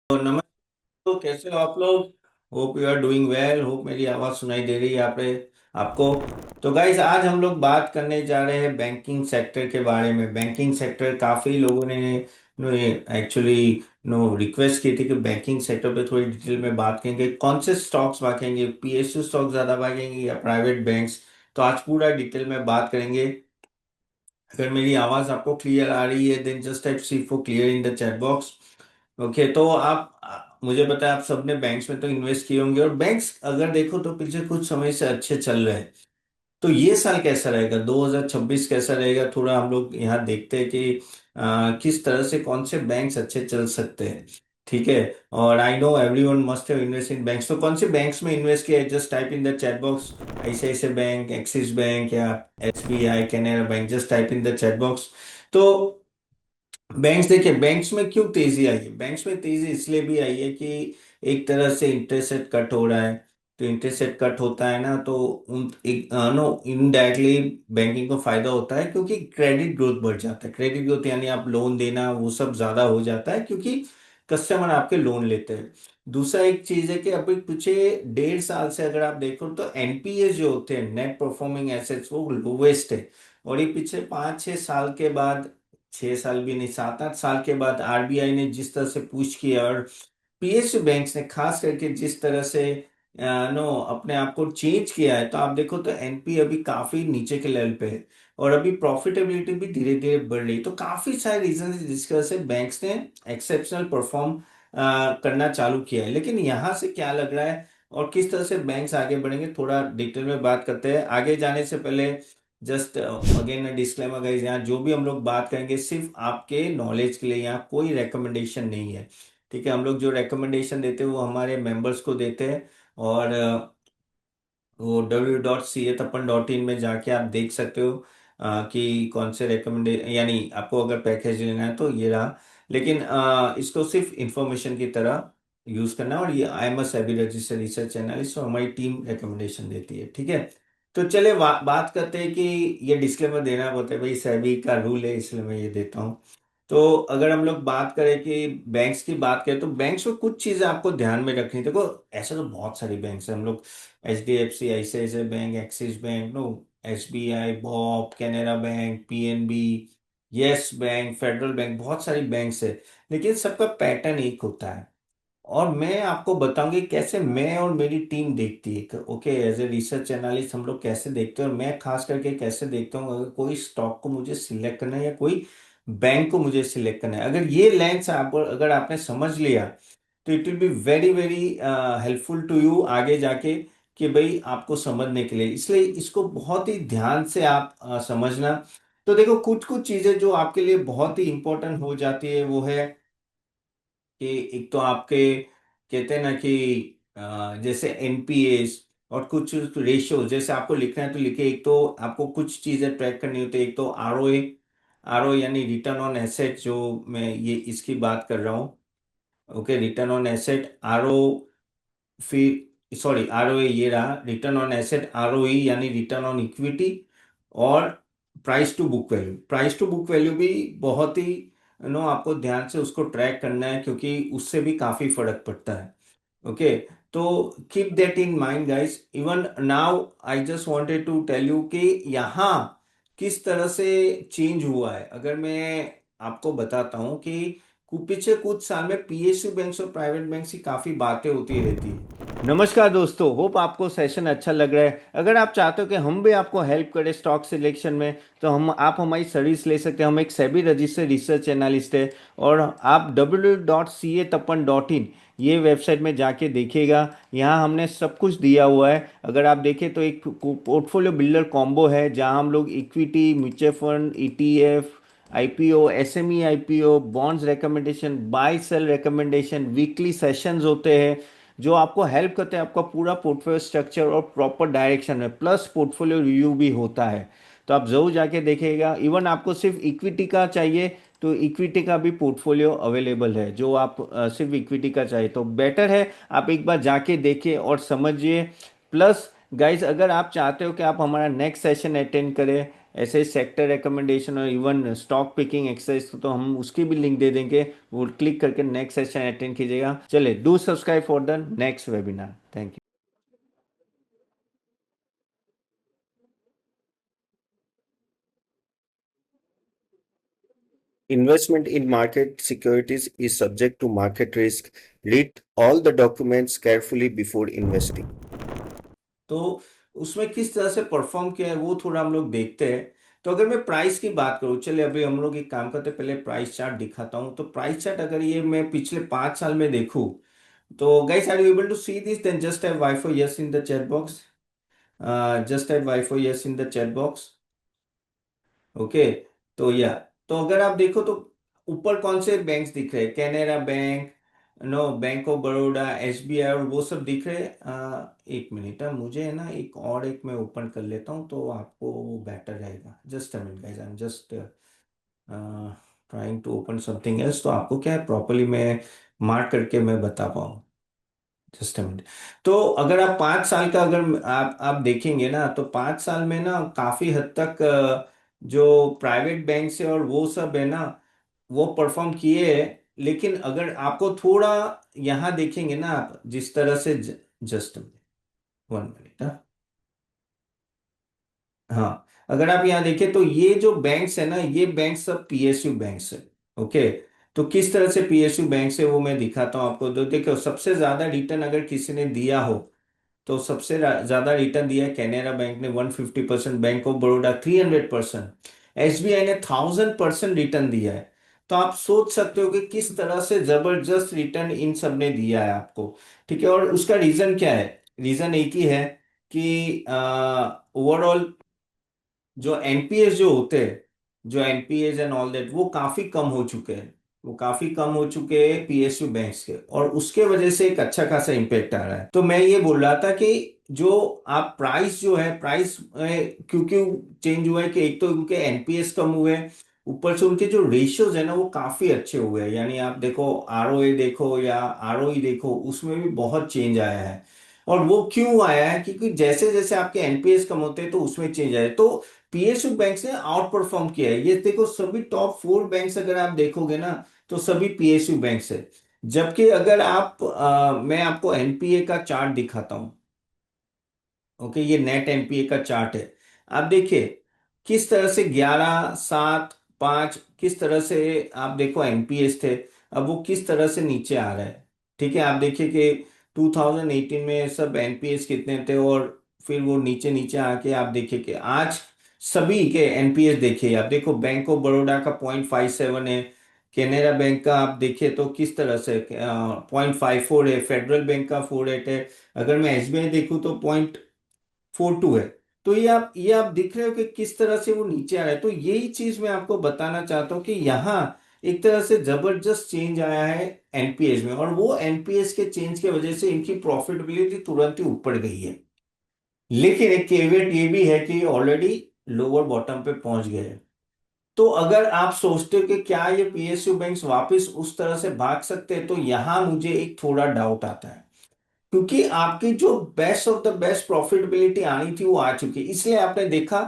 तो नमस्ते। तो कैसे हो आप लोग? Hope you are doing well. Hope मेरी आवाज़ सुनाई दे रही है यहाँ पे आपको। तो गाइज आज हम लोग बात करने जा रहे हैं बैंकिंग सेक्टर के बारे में। बैंकिंग सेक्टर काफ़ी लोगों ने एक्चुअली नो रिक्वेस्ट की थी कि बैंकिंग सेक्टर पे थोड़ी डिटेल में बात करेंगे, कौन से स्टॉक्स भागेंगे, पीएसयू स्टॉक ज़्यादा भागेंगे या प्राइवेट बैंक्स। तो आज पूरा डिटेल में बात करेंगे। अगर मेरी आवाज़ आपको क्लियर आ रही है then just type C for clear in the chat box. Okay, तो आप मुझे बताएं, आप सबने बैंक्स में तो इन्वेस्ट किए होंगे और बैंक्स अगर देखो तो पिछले कुछ समय से अच्छे चल रहे हैं। तो ये साल कैसा रहेगा, 2026 कैसा रहेगा, थोड़ा हम लोग यहाँ देखते हैं कि किस तरह से कौन से बैंक्स अच्छे चल सकते हैं। ठीक है। और I know everyone must have invest in banks. तो कौन से बैंक्स में इन्वेस्ट किया है just type in the chat box. ICICI bank, Axis bank या SBI, Canara bank, just type in the chat box. तो बैंक्स, देखिए बैंक्स में क्यों तेजी आई है। बैंक्स में तेजी इसलिए भी आई है कि एक तरह से इंटरेस्ट रेट कट हो रहा है। तो इंटरेस्ट रेट कट होता है ना, तो उन एक नो इनडायरेक्टली बैंकिंग को फायदा होता है क्योंकि क्रेडिट ग्रोथ बढ़ जाता है। क्रेडिट ग्रोथ यानी आप लोन देना वो सब ज्यादा हो जाता है क्योंकि कस्टमर आपके लोन लेते हैं। दूसरा एक चीज है कि अभी पीछे 1.5 साल से अगर आप देखो तो एनपीए जो होते हैं, नेट परफॉर्मिंग एसेट्स, वो लोवेस्ट है। और ये पिछले 5-6 साल के बाद, 6 साल भी नहीं, 7-8 साल के बाद आरबीआई ने जिस तरह से पुश किया और पीएसयू बैंक्स ने खास करके जिस तरह से नो अपने आप को चेंज किया है, तो आप देखो तो एनपी अभी काफी नीचे के लेवल पे है। और अभी प्रॉफिटेबिलिटी भी धीरे धीरे बढ़ रही है। तो काफी सारे रीजन है जिस तरह से बैंक्स ने एक्सेप्शनल परफॉर्म करना चालू किया है। लेकिन यहाँ से क्या लग रहा है और किस तरह से बैंक्स आगे बढ़ेंगे, थोड़ा डिटेल में बात करते हैं। आगे जाने से पहले जस्ट अगेन डिस्क्लेमर गाइस, यहाँ जो भी हम लोग बात करेंगे सिर्फ आपके नॉलेज के लिए, यहाँ कोई रेकमेंडेशन नहीं है। ठीक है। हम लोग जो रेकमेंडेशन देते हैं वो हमारे मेंबर्स को देते हैं। और वो www.cathappan.in में जाके आप देख सकते हो कि कौन से रेकमेंडे यानी आपको अगर पैकेज लेना है तो ये रहा। लेकिन इसको सिर्फ इंफॉर्मेशन की तरह यूज करना है। और ये I am SEBI registered research analyst, तो हमारी टीम रेकमेंडेशन देती है। ठीक है। तो चले बात करते हैं कि ये डिस्क्लेमर देना होता है भाई, सेबी का रूल है इसलिए मैं ये देता हूँ। तो अगर हम लोग बात करें कि बैंक्स की बात करें तो बैंक्स में कुछ चीजें आपको ध्यान में रखनी। देखो ऐसे तो बहुत सारी बैंक्स हैं, हम लोग HDFC, ICICI bank, Axis Bank, no SBI, BOB, Canara Bank, PNB, Yes Bank, Federal Bank, बहुत सारी बैंक्स है। लेकिन सबका पैटर्न एक होता है। और मैं आपको बताऊंगी कैसे मैं और मेरी टीम देखती है। Okay, as a research analyst हम लोग कैसे देखते हैं और मैं खास करके कैसे देखता हूँ अगर कोई स्टॉक को मुझे सिलेक्ट करना है या कोई बैंक को मुझे सिलेक्ट करना है। अगर ये लेंस आप अगर आपने समझ लिया तो it will be very very helpful to you आगे जाके कि भाई आपको समझने के लिए। इसलिए इसको बहुत ही ध्यान से आप समझना। तो देखो कुछ कुछ चीजें जो आपके लिए बहुत ही इंपॉर्टेंट हो जाती है वो है कि एक तो आपके कहते हैं ना कि जैसे एनपीएस और कुछ रेशियो जैसे आपको लिखना है तो लिखे। एक तो आपको कुछ चीजें ट्रैक करनी होती है। एक तो आरओए, आरओ यानी रिटर्न ऑन एसेट, जो मैं ये इसकी बात कर रहा हूँ। Okay, return on asset RO, फिर सॉरी आरओए ये रहा रिटर्न ऑन एसेट, आरओई यानी रिटर्न ऑन इक्विटी। और price to book value, price to book value भी बहुत ही नो आपको ध्यान से उसको ट्रैक करना है क्योंकि उससे भी काफी फर्क पड़ता है। ओके, तो keep that in mind guys. Even now I just wanted to tell you कि यहाँ किस तरह से चेंज हुआ है। अगर मैं आपको बताता हूँ कि पिछले कुछ साल में पीएसयू बैंक्स और प्राइवेट बैंक की काफी बातें होती रहती है। नमस्कार दोस्तों, होप आपको सेशन अच्छा लग रहा है। अगर आप चाहते हो कि हम भी आपको हेल्प करें स्टॉक सिलेक्शन में तो हम आप हमारी सर्विस ले सकते हैं। हम एक सेबी रजिस्टर्ड रिसर्च एनालिस्ट है। और आप www.catappan.in ये वेबसाइट में जाके देखिएगा। यहाँ हमने सब कुछ दिया हुआ है। अगर आप देखें तो एक पोर्टफोलियो बिल्डर कॉम्बो है जहाँ हम लोग equity, mutual fund, ETF, IPO, SME IPO, bonds recommendation, buy sell recommendation, weekly sessions होते हैं जो आपको हेल्प करते हैं आपका पूरा पोर्टफोलियो स्ट्रक्चर और प्रॉपर डायरेक्शन में, प्लस पोर्टफोलियो रिव्यू भी होता है। तो आप जरूर जाके देखिएगा। इवन आपको सिर्फ इक्विटी का चाहिए तो इक्विटी का भी पोर्टफोलियो अवेलेबल है। जो आप सिर्फ इक्विटी का चाहिए तो बेटर है आप एक बार जाके देखिए और समझिए। प्लस गाइज, अगर आप चाहते हो कि आप हमारा नेक्स्ट सेशन अटेंड करें ऐसे सेक्टर रिकमेंडेशन और इवन स्टॉक पिकिंग एक्सरसाइज तो हम उसकी भी लिंक दे देंगे, वो क्लिक करके नेक्स्ट सेशन अटेंड कीजिएगा। चले, do subscribe for the next webinar. Thank you. Investment in market securities is subject to market risk. Read all the documents carefully before investing. तो उसमें किस तरह से परफॉर्म किया है वो थोड़ा हम लोग देखते हैं। तो अगर मैं प्राइस की बात करूं, चलिए अभी हम लोग एक काम करते हैं, पहले प्राइस चार्ट दिखाता हूं। तो प्राइस चार्ट अगर ये मैं पिछले 5 साल में देखूं, तो guys are you able to see this? Then just type Y for yes in the chat box. Just type Y for yes in the chat box. Okay. तो या, तो अगर आप देखो तो ऊपर कौन से बैंक्स दिख रहे हैं? Canara Bank, no, Bank of Baroda, SBI और वो सब दिख रहे हैं। एक मिनट, मुझे है ना एक और एक मैं ओपन कर लेता हूँ तो आपको बेटर रहेगा। Just a minute guys, I am just trying to open something else, तो आपको क्या है प्रॉपरली मैं मार्क करके मैं बता पाऊँ। Just minute. तो अगर आप 5 साल का अगर आप देखेंगे ना, तो 5 साल में ना काफी हद तक जो प्राइवेट बैंक है और वो सब है ना, वो परफॉर्म किए हैं। लेकिन अगर आपको थोड़ा यहाँ देखेंगे ना आप, जिस तरह से, जस्ट 1 मिनट। हाँ, अगर आप यहाँ देखें तो ये जो बैंक्स है ना, ये बैंक सब पीएसयू बैंक्स है। ओके। तो किस तरह से पीएसयू बैंक है वो मैं दिखाता हूँ आपको। तो देखो, सबसे ज्यादा रिटर्न अगर किसी ने दिया हो, तो सबसे ज्यादा रिटर्न दिया है कैनरा बैंक ने 150%, बैंक ऑफ बड़ौदा 300%, एसबीआई ने 1000% रिटर्न दिया है। तो आप सोच सकते हो कि किस तरह से जबरदस्त रिटर्न इन सब ने दिया है आपको। ठीक है, और उसका रीजन क्या है? रीजन एक ही है कि ओवरऑल जो एनपीएस जो होते हैं, जो एनपीएस एंड ऑल दैट, वो काफी कम हो चुके हैं। वो काफी कम हो चुके हैं पीएसयू बैंक्स के, और उसके वजह से एक अच्छा खासा इम्पेक्ट आ रहा है। तो मैं ये बोल रहा था कि जो आप प्राइस जो है, प्राइस क्योंकि चेंज हुआ है कि एक तो उनके एनपीएस कम हुए हैं, ऊपर से उनके जो रेशियोज है ना वो काफी अच्छे हुए हैं। यानी आप देखो आरओए देखो या आरओई देखो, उसमें भी बहुत चेंज आया है। और वो क्यों आया है? क्योंकि जैसे जैसे आपके एनपीएस कम होते हैं तो उसमें चेंज आया है। तो पीएसयू बैंक्स ने आउट परफॉर्म किया है। ये देखो, सभी टॉप 4 बैंक्स अगर आप देखोगे ना, तो सभी पीएसयू बैंक्स है। जबकि अगर आप मैं आपको एनपीए का चार्ट दिखाता हूं। ओके, ये नेट एनपीए का चार्ट है। आप देखिए किस तरह से 11, 7, 5, किस तरह से आप देखो एनपीएस थे। अब वो किस तरह से नीचे आ रहा है। ठीक है, आप देखिए कि 2018 में सब एनपीएस कितने थे, और फिर वो नीचे नीचे आके आप देखिए कि आज सभी के एनपीएस देखिए। आप देखो बैंक ऑफ बड़ौदा का 0.57 है, कैनरा बैंक का आप देखिए तो किस तरह से 0.54 है, फेडरल बैंक का 48 है। अगर मैं एसबीआई देखूं तो 0.42 है। तो ये आप दिख रहे हो कि किस तरह से वो नीचे आ रहा है। तो यही चीज मैं आपको बताना चाहता हूँ कि यहाँ एक तरह से जबरदस्त चेंज आया है एनपीएस में, और वो एनपीएस के चेंज की वजह से इनकी प्रॉफिटेबिलिटी तुरंत ही ऊपर गई है। लेकिन एक केवेट ये भी है कि ऑलरेडी लोअर बॉटम पे पहुंच गए हैं। तो अगर आप सोचते हो कि क्या ये पीएसयू बैंक्स वापस उस तरह से भाग सकते हैं, तो यहां मुझे एक थोड़ा डाउट आता है। क्योंकि आपकी जो best of the best profitability आनी थी वो आ चुकी है। इसलिए आपने देखा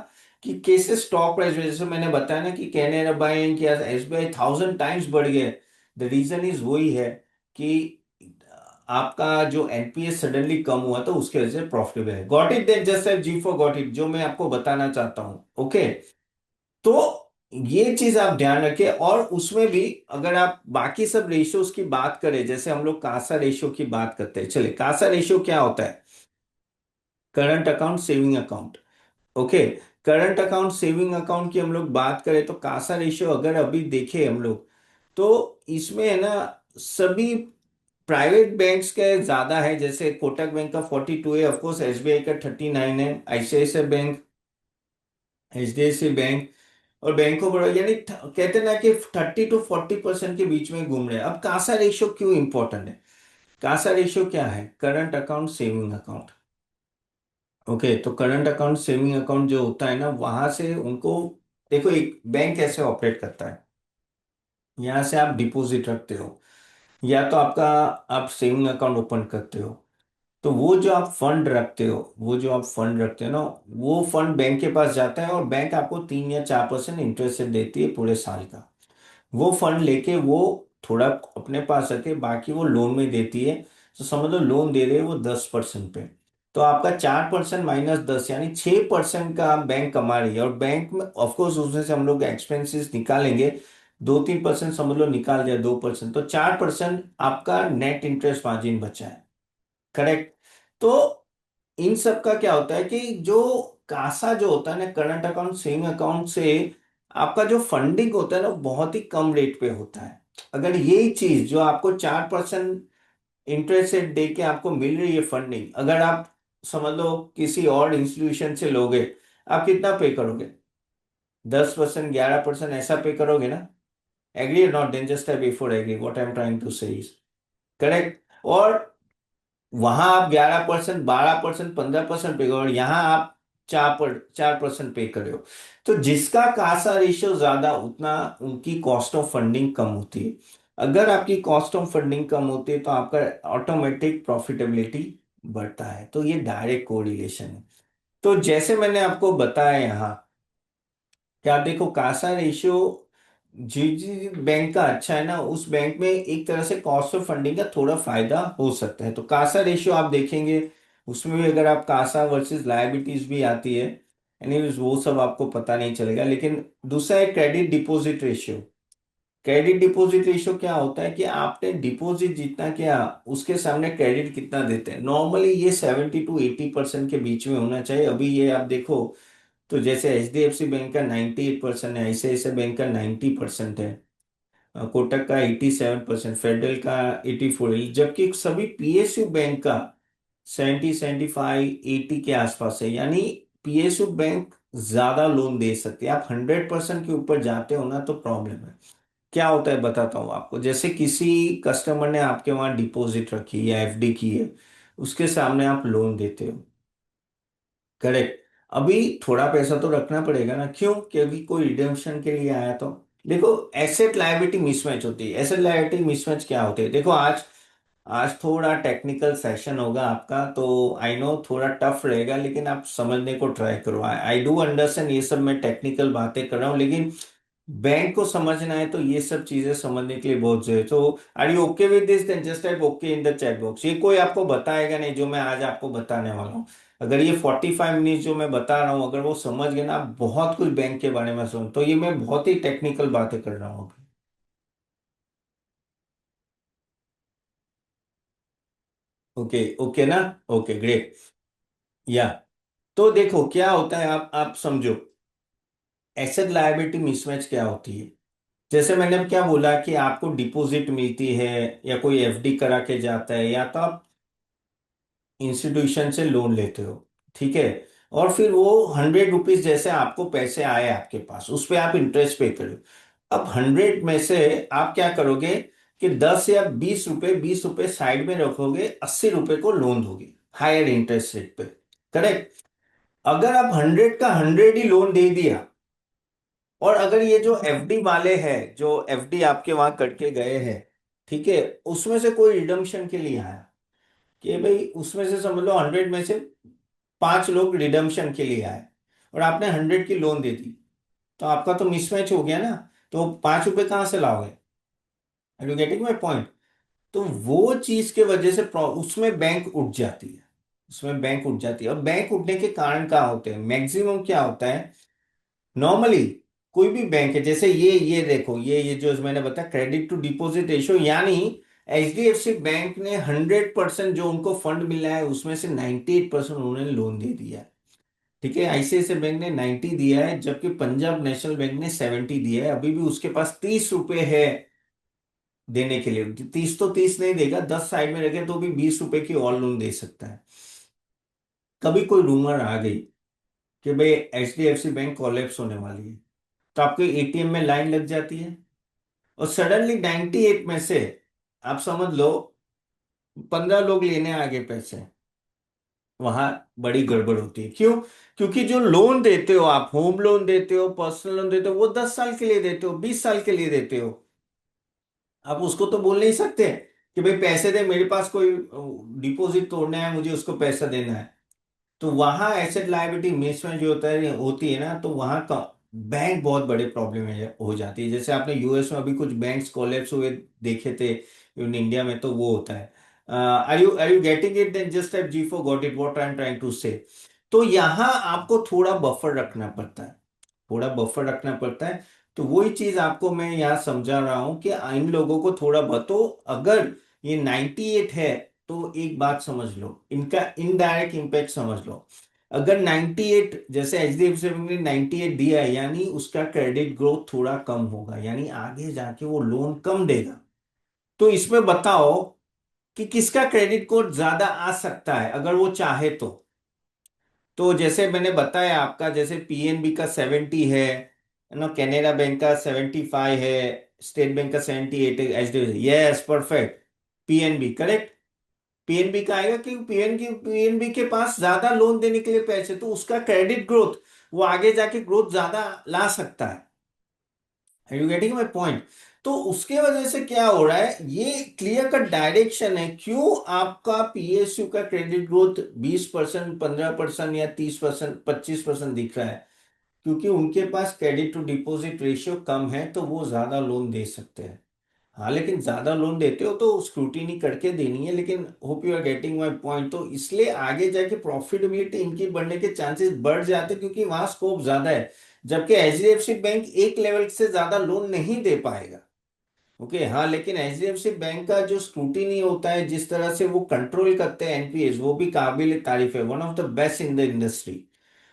कि कैसे स्टॉक प्राइस, जैसे मैंने बताया ना कि कैनरा बैंक या एसबीआई 1000 टाइम्स बढ़ गए। द रीजन इज वही है कि आपका जो एनपीएस सडनली कम हुआ तो उसके वजह से प्रॉफिटेबल है। Got it? Then just G for got it, जो मैं आपको बताना चाहता हूं। ओके। तो ये चीज आप ध्यान रखें। और उसमें भी अगर आप बाकी सब रेशियोज की बात करें, जैसे हम लोग कासा रेशियो की बात करते हैं। चलिए, कासा रेशियो क्या होता है? Current account saving account. Okay. Current account saving account की हम लोग बात करें तो कासा रेशियो अगर अभी देखें हम लोग, तो इसमें है ना सभी प्राइवेट बैंक्स के ज्यादा है। जैसे कोटक बैंक का 42 है, ऑफकोर्स एसबीआई का 39 है, आईसीआईसीआई बैंक, एचडीएफसी बैंक और बैंक ऑफ बड़ौदा, यानी कहते हैं ना कि 30 to 40% के बीच में घूम रहे हैं। अब कासा रेशियो क्यों इंपॉर्टेंट है? कासा रेशियो क्या है? Current account saving account. Okay. तो करंट अकाउंट सेविंग अकाउंट जो होता है ना, वहां से उनको, देखो एक बैंक कैसे ऑपरेट करता है। यहाँ से आप डिपॉजिट रखते हो, या तो आपका आप सेविंग अकाउंट ओपन करते हो, तो वो जो आप फंड रखते हो, वो जो आप फंड रखते हो ना, वो फंड बैंक के पास जाता है और बैंक आपको 3 या 4% इंटरेस्ट देती है पूरे साल का। वो फंड लेके वो थोड़ा अपने पास रखे, बाकी वो लोन में देती है। तो समझ लो लोन दे रहे हैं वो 10% पे। तो आपका 4% -10 यानी 6% का बैंक कमा रही है। और बैंक में ऑफकोर्स उसमें से हम लोग एक्सपेंसेस निकालेंगे, 2-3% समझ लो निकाल दिया, 2%, तो 4% आपका नेट इंटरेस्ट मार्जिन बचा है। करेक्ट। तो इन सब का क्या होता है कि जो कासा जो होता है ना, करंट अकाउंट सेविंग अकाउंट से आपका जो फंडिंग होता है ना, वो बहुत ही कम रेट पे होता है। अगर यही चीज जो आपको 4% इंटरेस्ट रेट दे के आपको मिल रही है फंडिंग, अगर आप समझ लो किसी और इंस्टीट्यूशन से लोगे, आप कितना पे करोगे? 10%, 11% ऐसा पे करोगे ना? एग्री और not? Then just before agree what I am trying to say is correct. और वहां आप 11%, 12%, 15% पे करो, और यहाँ आप 4% पे कर रहे हो। तो जिसका कासा रेशियो ज्यादा, उतना उनकी कॉस्ट ऑफ फंडिंग कम होती है। अगर आपकी कॉस्ट ऑफ फंडिंग कम होती है तो आपका ऑटोमेटिक प्रॉफिटेबिलिटी बढ़ता है। तो ये डायरेक्ट कोरिलेशन है। तो जैसे मैंने आपको बताया यहाँ, क्या देखो कासा रेशियो जिस जिस बैंक का अच्छा है ना, उस बैंक में एक तरह से कॉस्ट ऑफ फंडिंग का थोड़ा फायदा हो सकता है। तो कासा रेशियो आप देखेंगे, उसमें भी अगर आप कासा वर्सेस लायबिलिटीज भी आती है, एनीवेज वो सब आपको पता नहीं चलेगा। लेकिन दूसरा है credit deposit ratio. Credit deposit ratio क्या होता है कि आपने डिपॉजिट जितना किया उसके सामने क्रेडिट कितना देते हैं। नॉर्मली ये 70 to 80% के बीच में होना चाहिए। अभी ये आप देखो, तो जैसे HDFC बैंक का 98% है, ICICI बैंक का 90% है, कोटक का 87%, फेडरल का 84 है, जबकि सभी PSU बैंक का 70, 75, 80 के आसपास है। यानी PSU बैंक ज्यादा लोन दे सकते हैं। आप 100% के ऊपर जाते हो ना तो प्रॉब्लम है। क्या होता है बताता हूँ आपको। जैसे किसी कस्टमर ने आपके वहां डिपॉजिट रखी या FD की है, उसके सामने आप लोन देते हो, करेक्ट। अभी थोड़ा पैसा तो रखना पड़ेगा ना, क्यों? क्योंकि कोई रिडेम्पशन के लिए आया तो। देखो, एसेट लायबिलिटी मिसमैच होती है। एसेट लायबिलिटी मिसमैच क्या होती है? देखो, आज आज थोड़ा टेक्निकल सेशन होगा आपका, तो आई नो थोड़ा टफ रहेगा, लेकिन आप समझने को ट्राई करो। आई डू अंडरस्टैंड, ये सब मैं टेक्निकल बातें कर रहा हूँ, लेकिन बैंक को समझना है तो ये सब चीजें समझने के लिए बहुत जरूरी है। तो are you okay with this? Then just type okay in the chat box. ये कोई आपको बताएगा नहीं जो मैं आज आपको बताने वाला हूँ। अगर ये 45 मिनट जो मैं बता रहा हूँ, अगर वो समझ गए ना, आप बहुत कुछ बैंक के बारे में सुन, तो ये मैं बहुत ही टेक्निकल बातें कर रहा हूँ अभी। ओके, ओके ना? Okay, great. या तो देखो क्या होता है, आप समझो एसेट लायबिलिटी मिसमैच क्या होती है। जैसे मैंने अब क्या बोला कि आपको डिपॉजिट मिलती है, या कोई FD करा के जाता है, या तो आप इंस्टीट्यूशन से लोन लेते हो, ठीक है। और फिर वो 100 रुपीज जैसे आपको पैसे आए आपके पास, उस पे आप इंटरेस्ट पे करो। अब 100 में से आप क्या करोगे कि 10 या 20 रुपए, 20 रुपए साइड में रखोगे, 80 रुपए को लोन दोगे हायर इंटरेस्ट रेट पे, करेक्ट। अगर आप 100 का 100 ही लोन दे दिया, और अगर ये जो FD वाले हैं, जो FD आपके वहां करके गए हैं, ठीक है, उसमें से कोई रिडम्पशन के लिए आया, कि भाई उसमें से समझ लो 100 में से 5 लोग रिडम्पशन के लिए आए, और आपने 100 की लोन दे दी, तो आपका तो मिसमैच हो गया ना। तो 5 रुपए कहाँ से लाओगे? Are you getting my point? तो वो चीज के वजह से उसमें बैंक उठ जाती है। उसमें बैंक उठ जाती है। और बैंक उठने के कारण क्या होते हैं, मैक्सिमम क्या होता है, नॉर्मली कोई भी बैंक है, जैसे ये देखो, ये जो मैंने बताया क्रेडिट टू डिपॉजिट रेशियो, यानी HDFC बैंक ने 100% जो उनको फंड मिला है उसमें से 98% उन्होंने लोन दे दिया है, ठीक है। ICICI बैंक ने 90 दिया है, जबकि पंजाब नेशनल बैंक ने 70 दिया है। अभी भी उसके पास 30 रुपए है देने के लिए। 30 तो 30 नहीं देगा, 10 साइड में रखे तो भी 20 रुपए की और लोन दे सकता है। कभी कोई रूमर आ गई कि भाई HDFC बैंक कोलैप्स होने वाली है, तो आपके ATM में लाइन लग जाती है, और सडनली 98 में से आप समझ लो 15 लोग लेने आ गए पैसे। वहां बड़ी गड़बड़ होती है। क्यों? क्योंकि जो लोन देते हो आप, होम लोन देते हो, पर्सनल लोन देते हो, वो 10 साल के लिए देते हो, 20 साल के लिए देते हो। आप उसको तो बोल नहीं सकते कि भाई पैसे दे, मेरे पास कोई डिपॉजिट तोड़ना है, मुझे उसको पैसा देना है। तो वहां एसेट लायबिलिटी मिसमैच जो होती है ना, तो वहां का बैंक बहुत बड़े प्रॉब्लम में हो जाती है। जैसे आपने यूएस में अभी कुछ बैंक्स कोलैप्स हुए देखे थे, इवन इंडिया में तो वो होता है। Are you getting it? Then just have G for got it what I am trying to say. तो यहाँ आपको थोड़ा बफर रखना पड़ता है, थोड़ा बफर रखना पड़ता है। तो वही चीज आपको मैं यहाँ समझा रहा हूं कि इन लोगों को थोड़ा तो अगर ये 98 है, तो एक बात समझ लो, इनका इनडायरेक्ट इम्पैक्ट समझ लो। अगर 98 जैसे एचडीएफसी बैंक ने 98 दिया है, यानी उसका क्रेडिट ग्रोथ थोड़ा कम होगा, यानी आगे जाके वो लोन कम देगा। तो इसमें बताओ कि किसका क्रेडिट ग्रोथ ज्यादा आ सकता है अगर वो चाहे तो जैसे मैंने बताया आपका, जैसे पीएनबी का 70 है ना, कैनेरा बैंक का 75 है, स्टेट बैंक का 78 है, HDFC, yes perfect. PNB correct. PNB का आएगा कि पीएनबी के पास ज्यादा लोन देने के लिए पैसे, तो उसका क्रेडिट ग्रोथ वो आगे जाके ग्रोथ ज्यादा ला सकता है। You getting my point? तो उसके वजह से क्या हो रहा है, ये क्लियर कट डायरेक्शन है क्यों आपका पीएसयू का क्रेडिट ग्रोथ 20%, 15% या 30%, 25% दिख रहा है। क्योंकि उनके पास क्रेडिट टू डिपॉजिट रेशियो कम है, तो वो ज्यादा लोन दे सकते हैं। हाँ, लेकिन ज्यादा लोन देते हो तो स्क्रूटिनी करके देनी है, लेकिन hope you are getting my point. तो इसलिए आगे जाके प्रॉफिटेबिलिटी इनकी बढ़ने के चांसेस बढ़ जाते हैं, क्योंकि वहां स्कोप ज्यादा है। जबकि एचडीएफसी बैंक एक लेवल से ज्यादा लोन नहीं दे पाएगा। ओके, हाँ, लेकिन एचडीएफसी बैंक का जो स्क्रूटिनी होता है, जिस तरह से वो कंट्रोल करते हैं एनपीएस, वो भी काबिल तारीफ है। One of the best in the industry,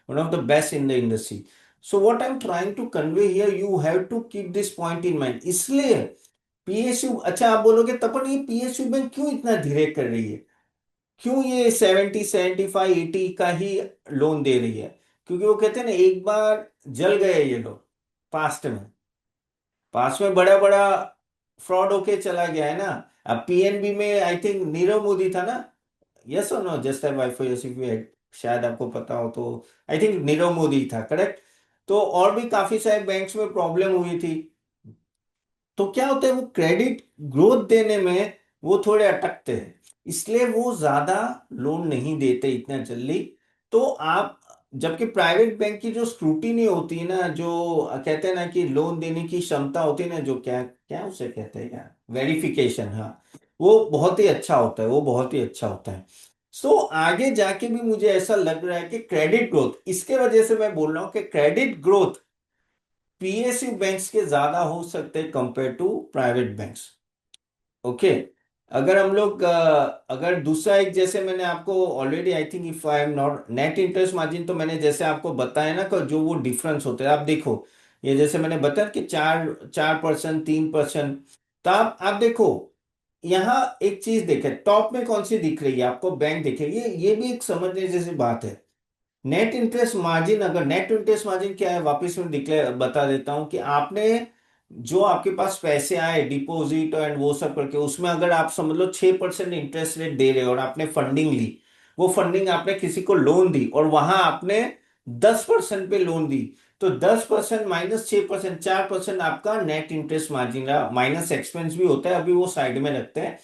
one of the best in the industry. So what I am trying to convey here, you have to keep this point in mind. इसलिए PSU, अच्छा आप बोलोगे तपन, ये PSU bank क्यों इतना धीरे कर रही है, क्यों ये 70, 75, 80 का ही लोन दे रही है? क्योंकि वो कहते हैं ना, एक बार जल गए ये लोग, पास्ट में, पास्ट में बड़ा बड़ा फ्रॉड होके चला गया है ना। अब पीएनबी में आई थिंक नीरव मोदी था ना, यस और no, just Y for your, शायद आपको पता हो तो। आई थिंक नीरव मोदी था, करेक्ट। तो और भी काफी सारे बैंक्स में प्रॉब्लम हुई थी। तो क्या होता है, वो क्रेडिट ग्रोथ देने में वो थोड़े अटकते हैं, इसलिए वो ज्यादा लोन नहीं देते इतना जल्दी। तो आप, जबकि प्राइवेट बैंक की जो स्क्रूटिनी होती है ना, जो कहते हैं ना कि लोन देने की क्षमता होती है ना, जो क्या क्या उसे कहते हैं यार, वेरिफिकेशन, हाँ, वो बहुत ही अच्छा होता है, वो बहुत ही अच्छा होता है। सो आगे जाके भी मुझे ऐसा लग रहा है कि क्रेडिट ग्रोथ, इसके वजह से मैं बोल रहा हूं कि क्रेडिट ग्रोथ पीएसयू बैंक्स के ज्यादा हो सकते हैं compare to private banks. Okay. अगर हम लोग अगर दूसरा एक, जैसे मैंने आपको already, I think if I am not, net interest margin, तो मैंने जैसे आपको बताया ना कि जो वो डिफरेंस होते हैं, आप देखो, ये जैसे मैंने बताया कि 4% 3%। तो आप देखो, यहाँ एक चीज देखे, टॉप में कौन सी दिख रही है आपको, बैंक दिखेगी, ये भी एक समझने जैसी बात है। नेट इंटरेस्ट मार्जिन, अगर नेट इंटरेस्ट मार्जिन क्या है, वापस मैं डिक्लेयर बता देता हूं कि आपने जो आपके पास पैसे आए डिपॉजिट एंड वो सब करके, उसमें अगर आप समझ लो 6% इंटरेस्ट रेट दे रहे हो और आपने फंडिंग ली, वो फंडिंग आपने किसी को लोन दी और वहां आपने 10% पे लोन दी, तो 10% माइनस 6%, 4% आपका नेट इंटरेस्ट मार्जिन रहा, माइनस एक्सपेंस भी होता है, अभी वो साइड में रखते हैं।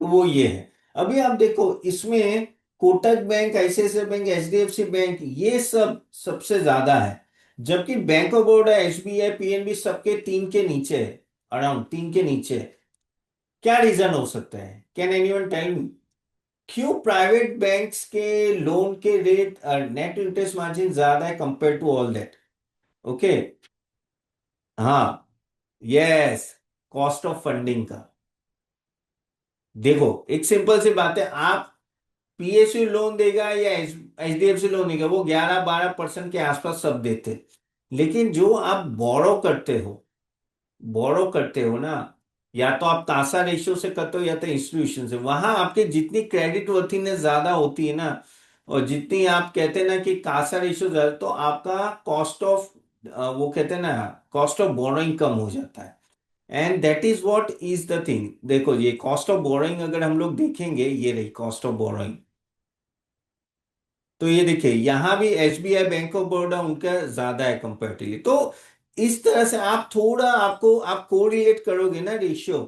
तो वो ये है। अभी आप देखो इसमें, Kotak bank, ICICI bank, HDFC bank, ये सब सबसे ज्यादा है। जबकि bank of Baroda, SBI, PNB सबके 3 के नीचे है, अराउंड 3 के नीचे है। क्या रीजन हो सकता है, कैन एनीवन टेल मी? क्यों प्राइवेट बैंक्स के लोन के रेट, नेट इंटरेस्ट मार्जिन ज्यादा है compare to all that? Okay, हाँ, यस, कॉस्ट ऑफ फंडिंग का। देखो, एक सिंपल सी बात है, आप पीएसयू लोन देगा या एचडीएफसी लोन देगा, वो 11-12% के आसपास सब देते हैं। लेकिन जो आप बोरो करते हो ना, या तो आप कासा रेशियो से करते हो या तो इंस्टीट्यूशन से, वहां आपके जितनी क्रेडिट वर्थीनेस ज्यादा होती है ना, और जितनी आप कहते हैं ना कि कासा रेशियो ज्यादा, तो आपका कॉस्ट ऑफ, वो कहते हैं ना, कॉस्ट ऑफ बोरोइंग कम हो जाता है। And that is what is the thing. देखो, ये कॉस्ट ऑफ बोरोइंग अगर हम लोग देखेंगे, ये रही कॉस्ट ऑफ बोरोइंग। तो ये देखिए, यहां भी एसबीआई, बैंक ऑफ बड़ौदा, उनका ज्यादा है कंपेरेटिवली। तो इस तरह से आप थोड़ा, आपको आप कोरिलेट करोगे ना रेशियो,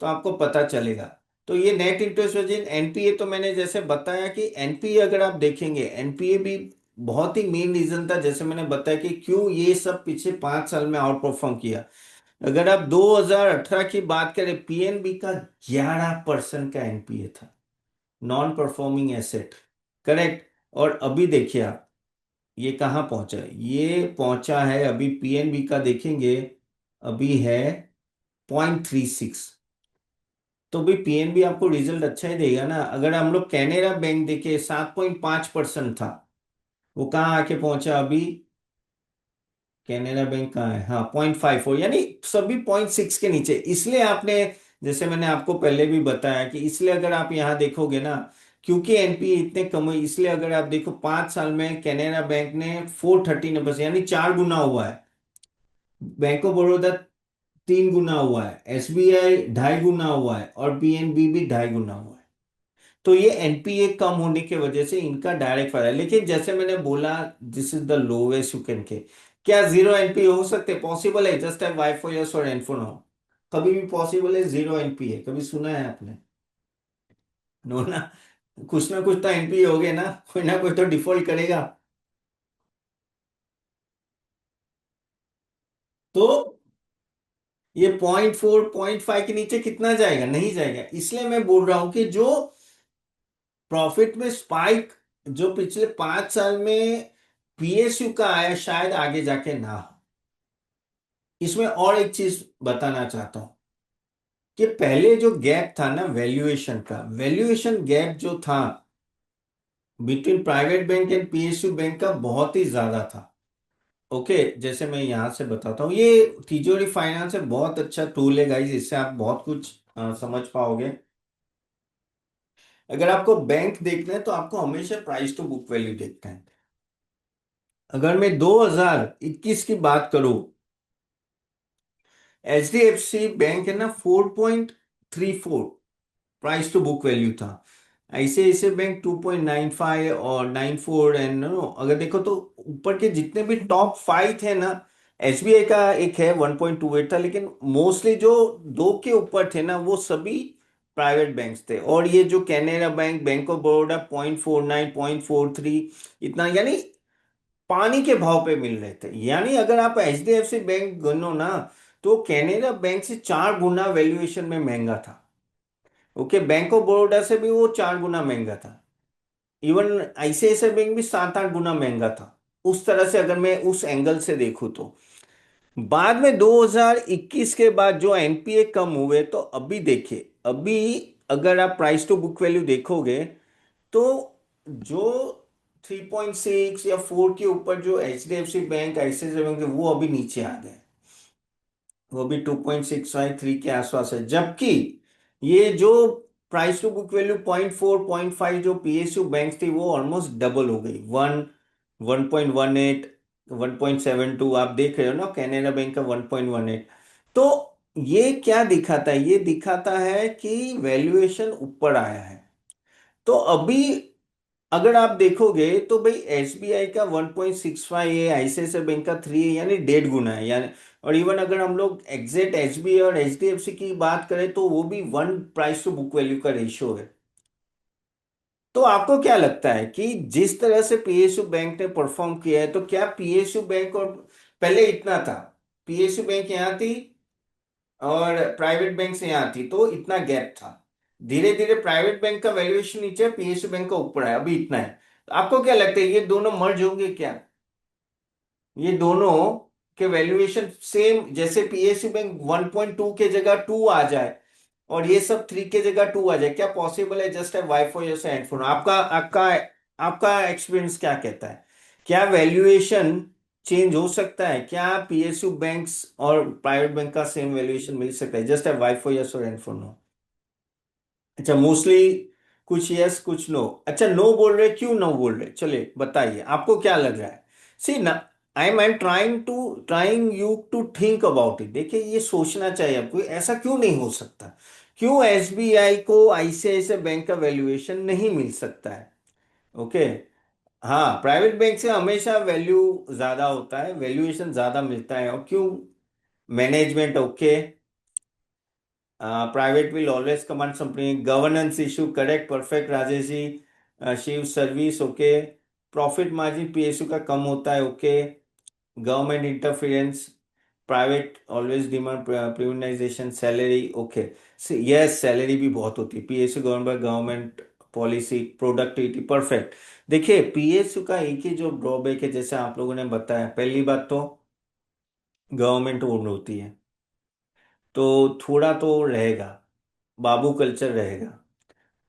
तो आपको पता चलेगा। तो ये नेट इंटरेस्ट मार्जिन एनपीए, तो मैंने जैसे बताया कि एनपीए अगर आप देखेंगे, एनपीए भी बहुत ही मेन रीजन था, जैसे मैंने बताया कि क्यों ये सब पिछले 5 साल में आउट परफॉर्म किया। अगर आप 2018 की बात करें, पीएनबी का 11% का एनपीए था, नॉन परफॉर्मिंग एसेट। करेक्ट। और अभी देखिए आप, ये कहाँ पहुंचा है, ये पहुंचा है अभी पीएनबी का देखेंगे, अभी है 0.36। तो भाई पीएनबी आपको रिजल्ट अच्छा ही देगा ना। अगर हम लोग कैनेरा बैंक देखे, 7.5% था, वो कहाँ आके पहुंचा अभी, कैनेरा बैंक कहाँ है, हाँ 0.54, यानी सभी 0.6 के नीचे। इसलिए आपने, जैसे मैंने आपको पहले भी बताया कि इसलिए अगर आप यहाँ देखोगे ना, क्योंकि एनपीए इतने कम हुए, इसलिए अगर आप देखो 5 साल में कैनेरा बैंक ने 439%, यानी 4 गुना हुआ है। बैंक ऑफ बड़ौदा 3 गुना हुआ है, एसबीआई 2.5 गुना हुआ है, और पीएनबी भी 2.5 गुना हुआ है। तो ये एनपीए कम होने की वजह से इनका डायरेक्ट फायदा है। लेकिन जैसे मैंने बोला, this is the lowest you can के। क्या जीरो एनपीए हो सकते, पॉसिबल है? Just type Y for yes और एन फॉर नो, कभी भी पॉसिबल है जीरो एनपीए? कभी सुना है आपने? नो ना। कुछ ना कुछ तो एनपीए हो गए ना कोई तो डिफॉल्ट करेगा। तो ये 0.4 0.5 के नीचे कितना जाएगा, नहीं जाएगा। इसलिए मैं बोल रहा हूं कि जो प्रॉफिट में स्पाइक जो पिछले 5 साल में पीएसयू का आया, शायद आगे जाके ना हो। इसमें और एक चीज बताना चाहता हूं कि पहले जो गैप था ना वैल्यूएशन का, वैल्यूएशन गैप जो था between private bank and PSU bank का, बहुत ही ज्यादा था। ओके, जैसे मैं यहां से बताता हूँ, ये तिजोरी फाइनेंस है, बहुत अच्छा टूल है गाइस, इससे आप बहुत कुछ समझ पाओगे। अगर आपको बैंक देखना है तो आपको हमेशा प्राइस टू बुक वैल्यू देखना है। अगर मैं 2021 की बात करूं, एचडीएफसी बैंक है ना 4.34 प्राइस टू बुक वैल्यू था। ऐसे बैंक 2.95 और 94, एंड नो अगर देखो तो ऊपर के जितने भी टॉप 5 थे ना, एसबीआई का एक है 1.28 था, लेकिन मोस्टली जो दो के ऊपर थे ना, वो सभी प्राइवेट बैंक्स थे। और ये जो Canara bank, bank of Baroda 0.49 0.43, इतना, यानी पानी के भाव पे मिल रहे थे। यानी अगर आप एचडीएफसी बैंक गनो ना, तो कैनेरा बैंक से 4 गुना वैल्यूएशन में महंगा था। ओके, बैंक ऑफ बड़ौदा से भी वो 4 गुना महंगा था। इवन आईसीआईसीआई बैंक भी 7-8 गुना महंगा था। उस तरह से अगर मैं उस एंगल से देखूं तो बाद में 2021 के बाद जो एनपीए कम हुए, तो अभी देखिए, अभी अगर आप प्राइस टू बुक वैल्यू देखोगे, तो जो 3.6 या 4 के ऊपर जो एचडीएफसी बैंक, आईसीआईसीआई बैंक है, वो अभी नीचे आ गए। वो भी 2.65 3 के आसपास है। जबकि ये जो प्राइस टू बुक वैल्यू 0.4 0.5 जो पीएसयू बैंक थी, वो ऑलमोस्ट डबल हो गई, 1.18 1.72। आप देख रहे हो ना, कैनेरा बैंक का 1.18। तो ये क्या दिखाता है, ये दिखाता है कि वैल्यूएशन ऊपर आया है। तो अभी अगर आप देखोगे तो भाई एसबीआई का 1.65 है, आईसीआईसीआई बैंक का 3 है, यानी 1.5 गुना है यानी। और इवन अगर हम लोग एग्जैक्ट एसबीआई और एचडीएफसी की बात करें, तो वो भी 1 प्राइस टू बुक वैल्यू का रेशियो है। तो आपको क्या लगता है कि जिस तरह से पीएसयू बैंक ने परफॉर्म किया है, तो क्या पीएसयू बैंक, और पहले इतना था, पीएसयू बैंक यहाँ थी और प्राइवेट बैंक से यहाँ थी, तो इतना गैप था। धीरे धीरे प्राइवेट बैंक का वैल्यूएशन नीचे, पीएसयू बैंक का ऊपर है, अभी इतना है। तो आपको क्या लगता है, ये दोनों मर्ज होंगे क्या? ये दोनों के वैल्यूएशन सेम, जैसे पीएसयू बैंक 1.2 के जगह 2 आ जाए, और ये सब 3 के जगह 2 आ जाए, क्या पॉसिबल है? जस्ट है वाईफाई जैसे हेडफोन, आपका आपका आपका एक्सपीरियंस क्या कहता है? क्या वैल्यूएशन चेंज हो सकता है? क्या पीएसयू बैंक्स और प्राइवेट बैंक का सेम वैल्यूएशन मिल सकता है? जस्ट है वाईफाई यस और हेडफोन नो। अच्छा, मोस्टली कुछ यस कुछ नो। अच्छा, नो बोल रहे, क्यों नो बोल रहे, चलिए बताइए, आपको क्या लग रहा है? सी ना, I am trying you to think about it. देखिए, ये सोचना चाहिए आपको, ऐसा क्यों नहीं हो सकता? क्यों एसबीआई को आईसीआईसीआई बैंक का वैल्यूएशन नहीं मिल सकता है? ओके, हाँ, प्राइवेट बैंक से हमेशा वैल्यू ज्यादा होता है, वैल्यूएशन ज्यादा मिलता है। और क्यों? Management, okay. Private will always command something, governance issue correct, perfect Rajesh ji. Shiv service okay. Profit margin PSU का कम होता है okay. Government interference, private always demand privatisation, salary okay. Yes, salary भी बहुत होती है PSU, government government policy, productivity perfect. देखिए PSU का एक ही जो ड्रॉबैक है, जैसे आप लोगों ने बताया, पहली बात तो गवर्नमेंट ओन होती है, तो थोड़ा तो रहेगा, बाबू कल्चर रहेगा,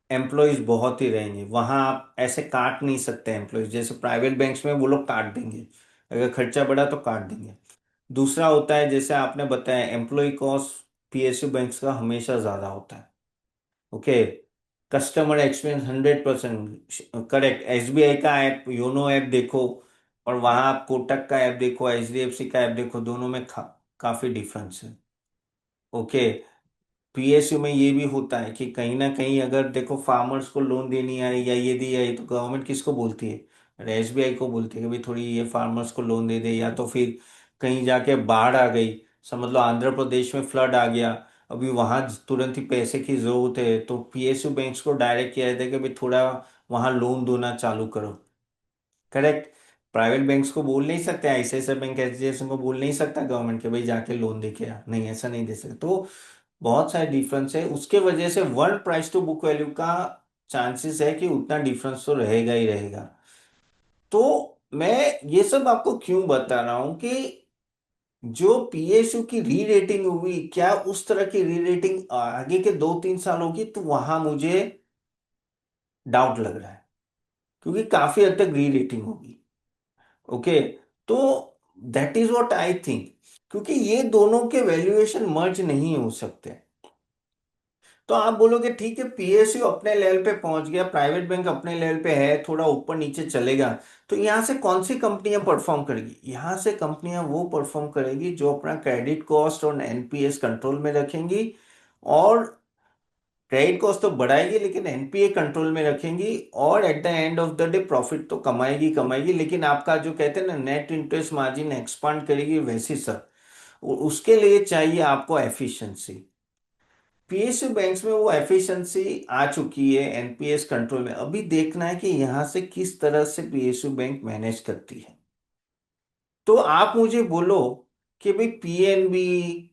एम्प्लॉयज बहुत ही रहेंगे वहां, आप ऐसे काट नहीं सकते एम्प्लॉयज, जैसे प्राइवेट बैंक्स में वो लोग काट देंगे, अगर खर्चा बढ़ा तो काट देंगे। दूसरा होता है, जैसे आपने बताया, एम्प्लॉय कॉस्ट पीएसयू बैंक्स का हमेशा ज्यादा होता है okay. Customer experience 100% correct. SBI का ऐप, योनो ऐप देखो, और वहां आप कोटक का ऐप देखो, एचडीएफसी का ऐप देखो, दोनों में काफी डिफरेंस है ओके। पीएसयू में ये भी होता है कि कहीं ना कहीं अगर देखो फार्मर्स को लोन देनी आई या ये दी आई, तो गवर्नमेंट किसको बोलती है? अरे एसबीआई को बोलती है कि भाई थोड़ी ये फार्मर्स को लोन दे दे, या तो फिर कहीं जाके बाढ़ आ गई, समझ लो आंध्र प्रदेश में फ्लड आ गया, अभी वहां तुरंत ही पैसे की जरूरत है, तो पीएसयू बैंक्स को डायरेक्ट किया जाता है कि भाई थोड़ा वहां लोन देना चालू करो, करेक्ट। प्राइवेट बैंक्स को बोल नहीं सकते, आईसीआईसीआई बैंक एचडीएफसी को बोल नहीं सकता गवर्नमेंट के भाई जाके लोन दे के आ, नहीं ऐसा नहीं दे सकते। तो बहुत सारे डिफरेंस है, उसके वजह से world price to book value का चांसेस है कि उतना डिफरेंस तो रहेगा ही रहेगा। तो मैं ये सब आपको क्यों बता रहा हूं कि जो पीएसयू की री रेटिंग हुई, क्या उस तरह की री रेटिंग आगे के 2-3 साल होगी, तो वहां मुझे डाउट लग रहा है, क्योंकि काफी हद तक री रेटिंग होगी ओके। तो that is what I think, क्योंकि ये दोनों के वैल्यूएशन मर्ज नहीं हो सकते। तो आप बोलोगे ठीक है, पीएसयू अपने लेवल पे पहुंच गया, प्राइवेट बैंक अपने लेवल पे है, थोड़ा ऊपर नीचे चलेगा, तो यहां से कौन सी कंपनियां परफॉर्म करेगी? यहां से कंपनियां वो परफॉर्म करेगी जो अपना क्रेडिट कॉस्ट और एनपीएस कंट्रोल में रखेंगी, और क्रेडिट कॉस्ट तो बढ़ाएगी लेकिन एनपीए कंट्रोल में रखेंगी, और at the end of the day profit तो कमाएगी कमाएगी, लेकिन आपका जो कहते हैं ना नेट इंटरेस्ट मार्जिन एक्सपांड करेगी, वैसी सर। उसके लिए चाहिए आपको एफिशिएंसी। पीएसयू बैंक्स में वो एफिशिएंसी आ चुकी है एनपीएस कंट्रोल में, अभी देखना है कि यहां से किस तरह से पीएसयू बैंक मैनेज करती है। तो आप मुझे बोलो कि भाई पीएनबी,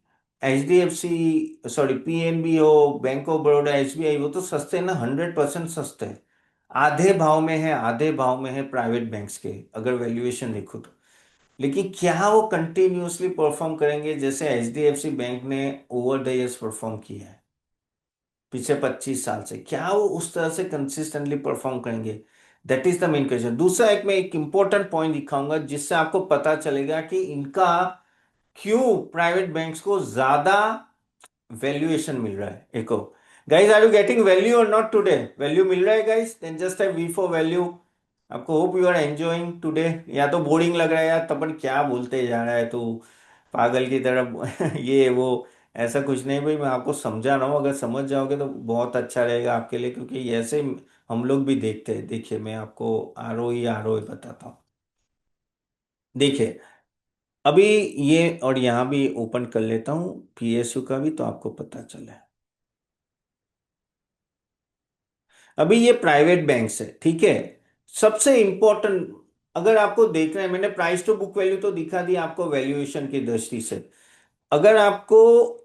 एचडीएफसी, सॉरी पीएनबी हो, बैंक ऑफ बड़ौदा, एसबीआई, वो तो सस्ते हैं ना, 100% सस्ते हैं, आधे भाव में है, आधे भाव में है प्राइवेट बैंक्स के, अगर वैल्यूएशन देखो तो। लेकिन क्या वो कंटिन्यूअसली परफॉर्म करेंगे जैसे एचडीएफसी बैंक ने ओवर द इयर्स परफॉर्म किया है पिछले 25 साल से? क्या वो उस तरह से कंसिस्टेंटली परफॉर्म करेंगे? That is the main question. दूसरा, एक मैं एक इंपॉर्टेंट पॉइंट दिखाऊंगा जिससे आपको पता चलेगा कि इनका क्यों प्राइवेट बैंक्स को ज्यादा वैल्यूएशन मिल रहा है। एक guys, are you getting value और नॉट टुडे? वैल्यू मिल रहा है guys? Then just have V for value. आपको hope you are enjoying today, या तो बोरिंग लग रहा है यार, तपन क्या बोलते जा रहा है तू पागल की तरह ये वो, ऐसा कुछ नहीं भाई, मैं आपको समझा रहा हूँ, अगर समझ जाओगे तो बहुत अच्छा रहेगा आपके लिए, क्योंकि ऐसे हम लोग भी देखते हैं। देखिए मैं आपको आरओई बताता हूँ। देखिए अभी ये, और यहाँ भी ओपन कर लेता हूँ पीएसयू का भी, तो आपको पता चले। अभी ये प्राइवेट बैंक्स है, ठीक है। सबसे इंपॉर्टेंट, अगर आपको देखना है, मैंने प्राइस टू बुक वैल्यू तो दिखा दिया आपको वैल्यूएशन की दृष्टि से। अगर आपको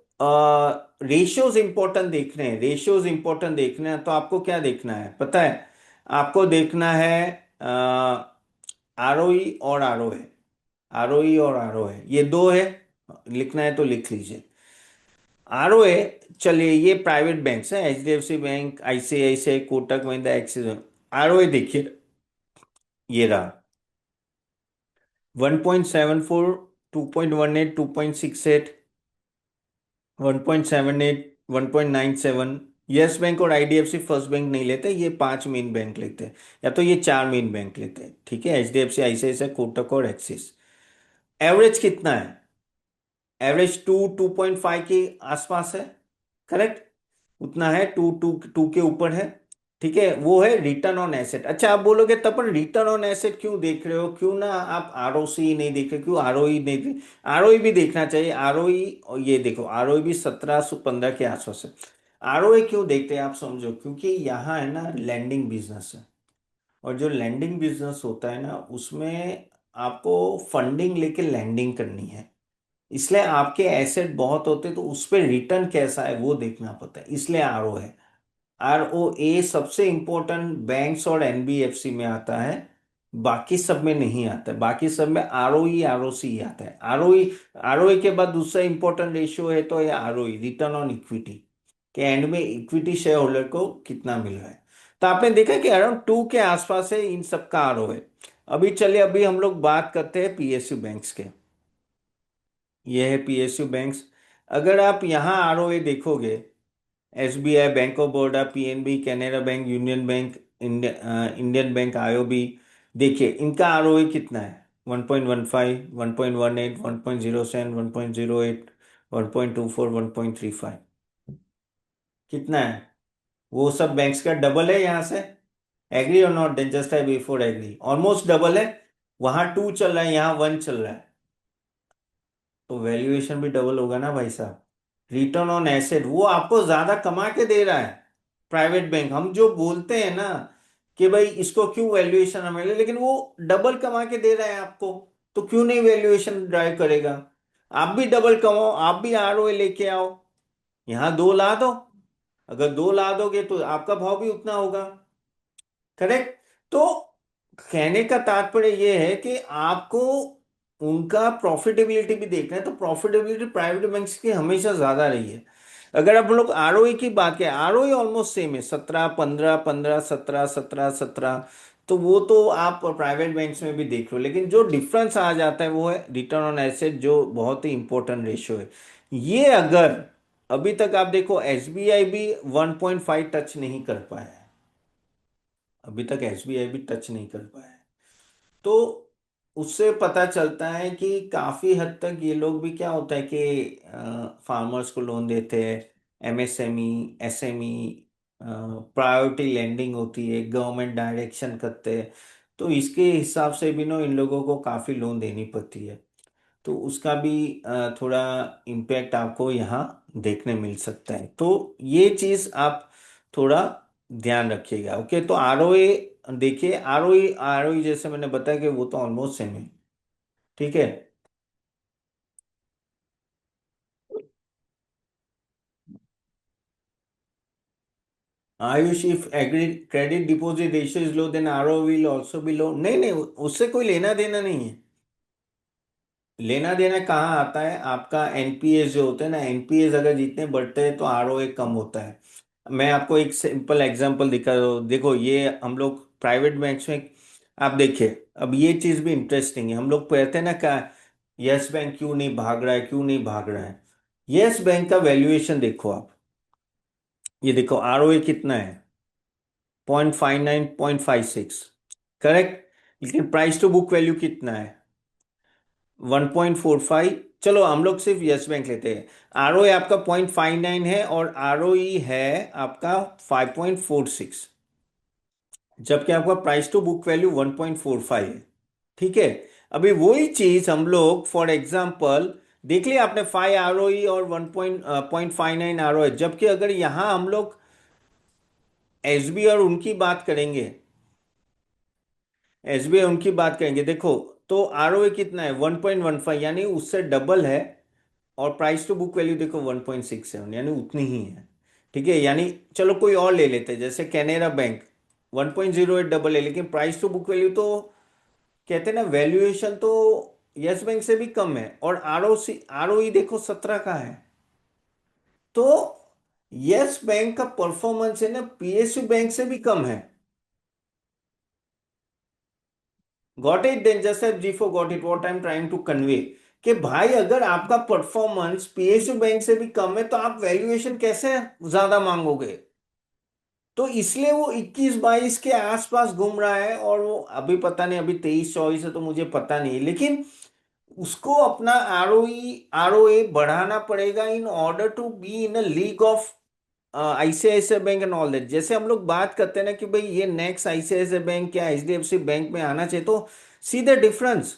रेशियोज इंपॉर्टेंट देखने हैं, रेशियोज इंपॉर्टेंट देखना है, तो आपको क्या देखना है पता है? आपको देखना है आरओई और आरओए, आरओई और आरओए, ये दो है, लिखना है तो लिख लीजिए। आरओए, चलिए ये प्राइवेट बैंक्स है, HDFC bank, ICICI, Kotak Mahindra, axis bank. ROA देखिए, ये रहा 1.74, 2.18, 2.68, 1.78, 1.97। यस बैंक और आईडीएफसी फर्स्ट बैंक नहीं लेते, ये पांच मेन बैंक लेते हैं, या तो ये चार मेन बैंक लेते हैं, ठीक है, एचडीएफसी, आईसीआईसीआई, कोटक और एक्सिस। एवरेज कितना है? एवरेज 2.5 के आसपास है, करेक्ट, उतना है, टू टू टू के ऊपर है। ठीक है, वो है रिटर्न ऑन एसेट। अच्छा, आप बोलोगे तब पर रिटर्न ऑन एसेट क्यों देख रहे हो, क्यों ना आप आरओसी नहीं देख रहे, क्यों आरओई नहीं देख? आरओई भी देखना चाहिए, आरओई। और ये देखो आरओई भी 1715 के आसपास है। आरओई क्यों देखते हैं आप समझो, क्योंकि यहाँ है ना लैंडिंग बिजनेस है। और जो लैंडिंग बिजनेस होता है ना, उसमें आपको फंडिंग लेके लैंडिंग करनी है। इसलिए आपके एसेट बहुत होते हैं, तो उस पर रिटर्न कैसा है वो देखना पड़ता है, इसलिए आरओ है। आरओए सबसे इंपॉर्टेंट बैंक्स और एनबीएफसी में आता है, बाकी सब में नहीं आता है। बाकी सब में आरओई आरओसी आता है। आरओई, आरओई के बाद दूसरा इंपॉर्टेंट रेशियो है तो ये आरओई, रिटर्न ऑन इक्विटी, के एंड में इक्विटी शेयर होल्डर को कितना मिल रहा है। तो आपने देखा कि अराउंड 2 के आसपास है इन सब का आरओए। अभी चलिए, अभी हम लोग बात करते हैं पीएसयू बैंक्स के। ये है पीएसयू बैंक्स। अगर आप यहाँ आरओए देखोगे, SBI, bank of Baroda, PNB, Canara bank, union bank, Indian bank, IOB, देखिए इनका आरओए कितना है। 1.15, 1.18, 1.07, 1.08, 1.24, 1.35, कितना है? वो सब बैंक्स का डबल है यहाँ से। एग्री और नॉट? देन जस्ट है बिफोर एग्री, ऑलमोस्ट डबल है। वहां 2 चल रहा है, यहाँ 1 चल रहा है, तो वैल्यूएशन भी डबल होगा ना भाई साहब। रिटर्न ऑन एसेट वो आपको ज्यादा कमा के दे रहा है। प्राइवेट बैंक हम जो बोलते हैं ना कि भाई इसको क्यों वैल्यूएशन हमें मिले, लेकिन वो डबल कमा के दे रहा है आपको, तो क्यों नहीं वैल्यूएशन ड्राइव करेगा? आप भी डबल कमाओ, आप भी आरओए लेके आओ, यहाँ 2 ला दो। अगर 2 ला दोगे तो आपका भाव भी उतना होगा। करेक्ट। तो कहने का तात्पर्य यह है कि आपको उनका प्रॉफिटेबिलिटी भी देखना है। तो प्रॉफिटेबिलिटी प्राइवेट बैंक्स की हमेशा ज्यादा रही है। अगर आप लोग आरओई की बात करें, आरओई ऑलमोस्ट सेम है, 17, 15, 15, 17, 17, 17। तो वो तो आप प्राइवेट बैंक्स में भी देख लो, लेकिन जो डिफरेंस आ जाता है वो है रिटर्न ऑन एसेट, जो बहुत ही इंपॉर्टेंट रेशियो है। ये अगर अभी तक आप देखो, एसबीआई भी 1.5 टच नहीं कर पाया है। अभी तक एसबीआई भी टच नहीं कर पाया है। तो उससे पता चलता है कि काफी हद तक ये लोग भी, क्या होता है कि फार्मर्स को लोन देते हैं, एमएसएमई, एसएमई, प्रायोरिटी लेंडिंग होती है, गवर्नमेंट डायरेक्शन करते हैं। तो इसके हिसाब से भी ना इन लोगों को काफी लोन देनी पड़ती है। तो उसका भी थोड़ा इम्पैक्ट आपको यहाँ देखने मिल सकता है। तो ये चीज आप थोड़ा ध्यान रखिएगा। ओके, तो आरओए देखिए, आरओई आरओई जैसे मैंने बताया कि वो तो ऑलमोस्ट सेम है। ठीक है। Ayush, if agri credit deposit ratio is low then RO will also be low. नहीं नहीं, उससे कोई लेना देना नहीं है। लेना देना कहाँ आता है? आपका एनपीएस जो होता है ना, एनपीएस अगर जितने बढ़ते हैं तो आरओए कम होता है। मैं आपको एक सिंपल एग्जांपल दिखा दो, देखो ये हम लोग प्राइवेट बैंक्स में, आप देखिए, अब ये चीज भी इंटरेस्टिंग है। हम लोग कहते हैं ना क्या, यस बैंक क्यों नहीं भाग रहा है, क्यों नहीं भाग रहा है? यस बैंक का वैल्यूएशन देखो आप, ये देखो आरओए कितना है, 0.59, 0.56, करेक्ट। लेकिन प्राइस टू बुक वैल्यू कितना है? 1.45। चलो हम लोग सिर्फ यस बैंक लेते हैं। आरओए आपका 0.59 है और आरओई है आपका 5.46, जबकि आपका प्राइस टू बुक वैल्यू 1.45 है। ठीक है। अभी वही चीज हम लोग फॉर एग्जांपल देख लिया आपने, 5 आरओई और 1.59 आरओई, जबकि अगर यहां हम लोग एसबी और उनकी बात करेंगे, एसबीआई उनकी बात करेंगे, देखो तो आरओए कितना है? 1.15, यानी उससे डबल है। और प्राइस टू बुक वैल्यू देखो 1.67, यानी उतनी ही है। ठीक है, यानी चलो कोई और ले लेते हैं, जैसे कैनेरा बैंक, 1.08 डबल है, लेकिन प्राइस टू बुक वैल्यू तो कहते हैं ना, वैल्यूएशन तो यस बैंक से भी कम है। और आरओसी आरओई देखो 17 का है। तो यस बैंक का परफॉर्मेंस है ना पीएसयू बैंक से भी कम है। Got it? Then just have G for got it, what I am trying to convey, कि भाई अगर आपका परफॉर्मेंस पीएसयू बैंक से भी कम है तो आप वैल्यूएशन कैसे ज्यादा मांगोगे? तो इसलिए वो 21-22 के आसपास घूम रहा है। और वो अभी पता नहीं, अभी 23-24 है तो मुझे पता नहीं, लेकिन उसको अपना आरओई आरओए बढ़ाना पड़ेगा in order to be in a league of ICICI Bank and all that, जैसे हम लोग बात करते हैं ना कि भाई ये नेक्स्ट आईसीआईसीआई बैंक या एचडीएफसी बैंक में आना चाहिए, तो see the difference,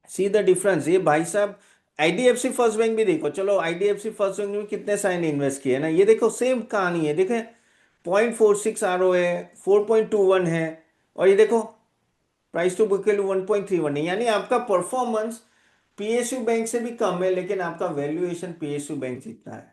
see the difference ये भाई साहब। आईडीएफसी फर्स्ट बैंक भी देखो, चलो आईडीएफसी फर्स्ट बैंक में कितने साइन इन्वेस्ट किए ना, ये देखो सेम कहानी है, देखे 0.46 आरओ है, 4.21 है, और ये देखो प्राइस टू बुक वैल्यू 1.31 है, यानी आपका परफॉर्मेंस पीएसयू बैंक से भी कम है, लेकिन आपका वैल्यूएशन पीएसयू बैंक जितना है,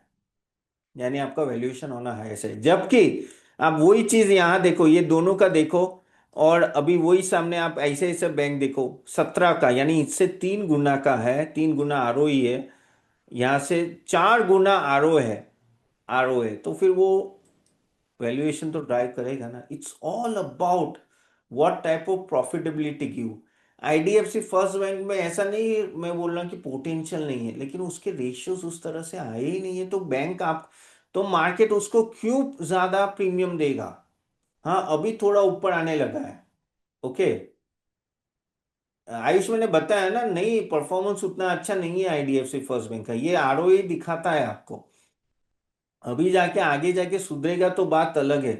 यानी आपका वैल्यूएशन होना है ऐसे, जबकि आप वही चीज यहां देखो, ये दोनों का देखो, और अभी वही सामने आप ऐसे ऐसे बैंक देखो 17 का, यानी इससे 3 गुना का है, 3 गुना आरओ ही है, यहां से 4 गुना आरओ है, आरओ है, तो फिर वो वैल्यूएशन तो ड्राइव करेगा ना। It's all about what type of profitability give. IDFC first bank में ऐसा नहीं है, मैं बोल रहा कि पोटेंशियल नहीं है, लेकिन उसके रेशियोज उस तरह से आए ही नहीं है, तो बैंक आप, तो मार्केट उसको क्यों ज्यादा प्रीमियम देगा। हाँ अभी थोड़ा ऊपर आने लगा है। ओके, आयुष मैंने बताया ना, नहीं परफॉर्मेंस उतना अच्छा नहीं है आईडीएफसी फर्स्ट बैंक का, ये आरओई दिखाता है आपको, अभी जाके आगे जाके सुधरेगा तो बात अलग है,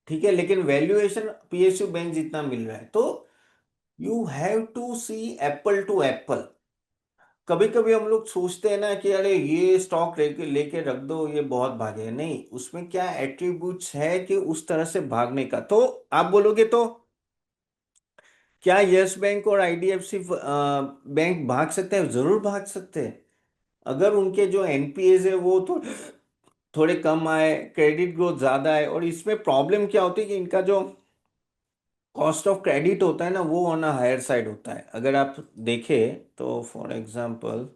ठीक है, लेकिन वैल्यूएशन पीएसयू बैंक जितना मिल रहा है, तो you have to see apple to apple. कभी कभी हम लोग सोचते हैं ना कि अरे ये स्टॉक लेके लेके रख दो ये बहुत भागे, नहीं, उसमें क्या एट्रीब्यूट्स है कि उस तरह से भागने का, तो आप बोलोगे तो क्या यस बैंक और आईडीएफसी बैंक भाग सकते हैं, जरूर भाग सकते हैं, अगर उनके जो एनपीएज है वो तो थोड़े कम आए, क्रेडिट ग्रोथ ज्यादा है, और इसमें प्रॉब्लम क्या होती है कि इनका जो कॉस्ट ऑफ क्रेडिट होता है ना वो ऑन हायर साइड होता है, अगर आप देखें तो फॉर एग्जांपल,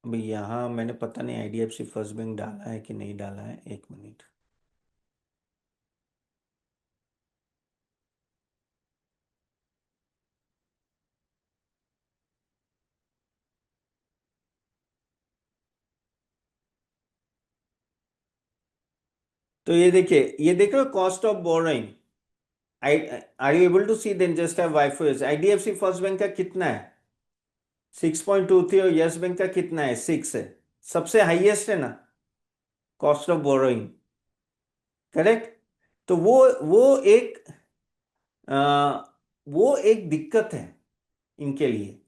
अभी यहाँ मैंने पता नहीं आईडीएफसी फर्स्ट बैंक डाला है कि नहीं डाला है, एक मिनट। तो ये देखिए, ये देख रहे हो cost of borrowing, I, are you able to see, then just have वाइफो, आईडीएफसी फर्स्ट बैंक का कितना है 6.23, और यस बैंक का कितना है 6 है, सबसे हाईएस्ट है ना कॉस्ट ऑफ बोरोइंग, करेक्ट। तो एक आ, वो एक दिक्कत है इनके लिए,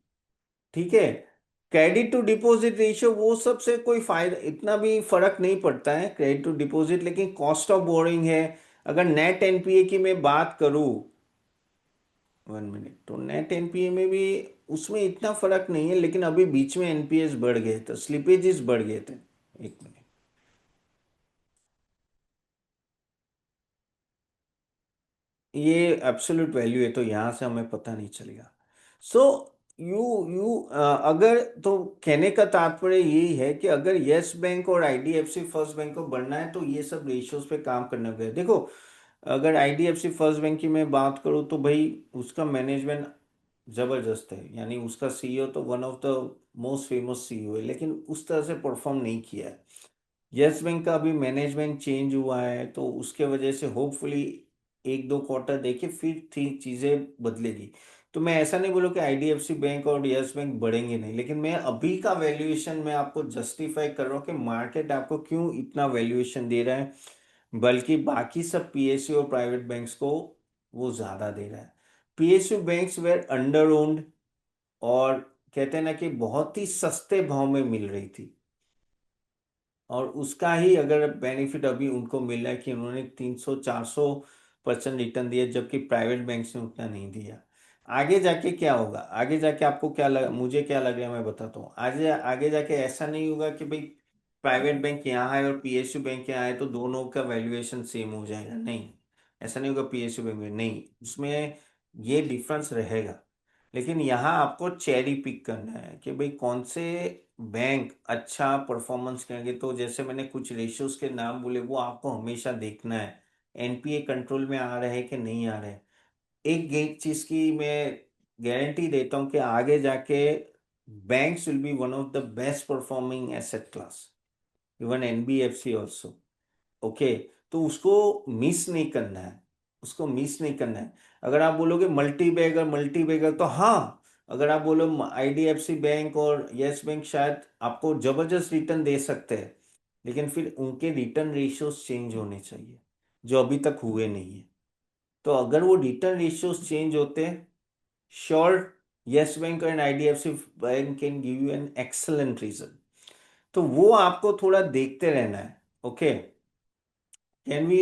ठीक है। क्रेडिट टू डिपॉजिट रेशियो वो सबसे कोई फायदा इतना भी फर्क नहीं पड़ता है क्रेडिट टू डिपॉजिट, लेकिन कॉस्ट ऑफ बोरिंग है, अगर नेट एनपीए की मैं बात करूं, 1 मिनट, तो नेट एनपीए में भी उसमें इतना फर्क नहीं है, लेकिन अभी बीच में एनपीएस बढ़ गए थे, स्लिपेजेस बढ़ गए थे, एक मिनट, ये एब्सोल्यूट वैल्यू है तो यहां से हमें पता नहीं चलेगा। सो यू यू अगर, तो कहने का तात्पर्य यही है कि अगर यस बैंक और आईडीएफसी फर्स्ट बैंक को बढ़ना है तो ये सब रेशियोज पे काम करना होगा, देखो अगर आईडीएफसी फर्स्ट बैंक की मैं बात करूँ तो भाई उसका मैनेजमेंट जबरदस्त है, यानी उसका सीईओ तो one of the most famous CEO है, लेकिन उस तरह से परफॉर्म नहीं किया है। यस बैंक का अभी मैनेजमेंट चेंज हुआ है, तो उसके वजह से होपफुली 1-2 क्वार्टर देखे फिर ठीक चीजें बदलेगी। तो मैं ऐसा नहीं बोलूँ कि आईडीएफसी बैंक और यस बैंक बढ़ेंगे नहीं, लेकिन मैं अभी का वैल्यूएशन मैं आपको जस्टिफाई कर रहा हूँ कि मार्केट आपको क्यों इतना वैल्यूएशन दे रहा है, बल्कि बाकी सब पीएसयू और प्राइवेट बैंक्स को वो ज्यादा दे रहा है। PSU banks were under owned, और कहते हैं ना कि बहुत ही सस्ते भाव में मिल रही थी, और उसका ही अगर बेनिफिट अभी उनको मिल रहा है कि उन्होंने 300-400% रिटर्न दिया, जबकि प्राइवेट बैंक ने उतना नहीं दिया। आगे जाके क्या होगा, आगे जाके आपको क्या लग, मुझे क्या लग रहा है मैं बताता हूँ, आज आगे जाके ऐसा नहीं होगा कि भाई प्राइवेट बैंक यहाँ है और पीएसयू बैंक यहाँ है तो दोनों का वैल्यूएशन सेम हो जाएगा, नहीं, ऐसा नहीं होगा पीएसयू बैंक में, नहीं, उसमें ये डिफरेंस रहेगा। लेकिन यहाँ आपको चेरी पिक करना है कि भाई कौन से बैंक अच्छा परफॉर्मेंस करेंगे, तो जैसे मैंने कुछ रेशियोज के नाम बोले वो आपको हमेशा देखना है, एनपीए कंट्रोल में आ रहे हैं कि नहीं आ रहे हैं। एक चीज की मैं गारंटी देता हूँ कि आगे जाके banks will be one of the best performing asset class, even NBFC also. Okay, तो उसको मिस नहीं करना है, उसको मिस नहीं करना है। अगर आप बोलोगे मल्टी बैगर तो हाँ, अगर आप बोलो आईडीएफसी बैंक और यस बैंक शायद आपको जबरदस्त रिटर्न दे सकते हैं, लेकिन फिर उनके रिटर्न रेशियोज चेंज होने चाहिए जो अभी तक हुए नहीं है। तो अगर वो रिटर्न रेशियोज चेंज होते हैं, sure, Yes Bank and IDFC Bank can give you an excellent result. तो वो आपको थोड़ा देखते रहना है। Okay, can we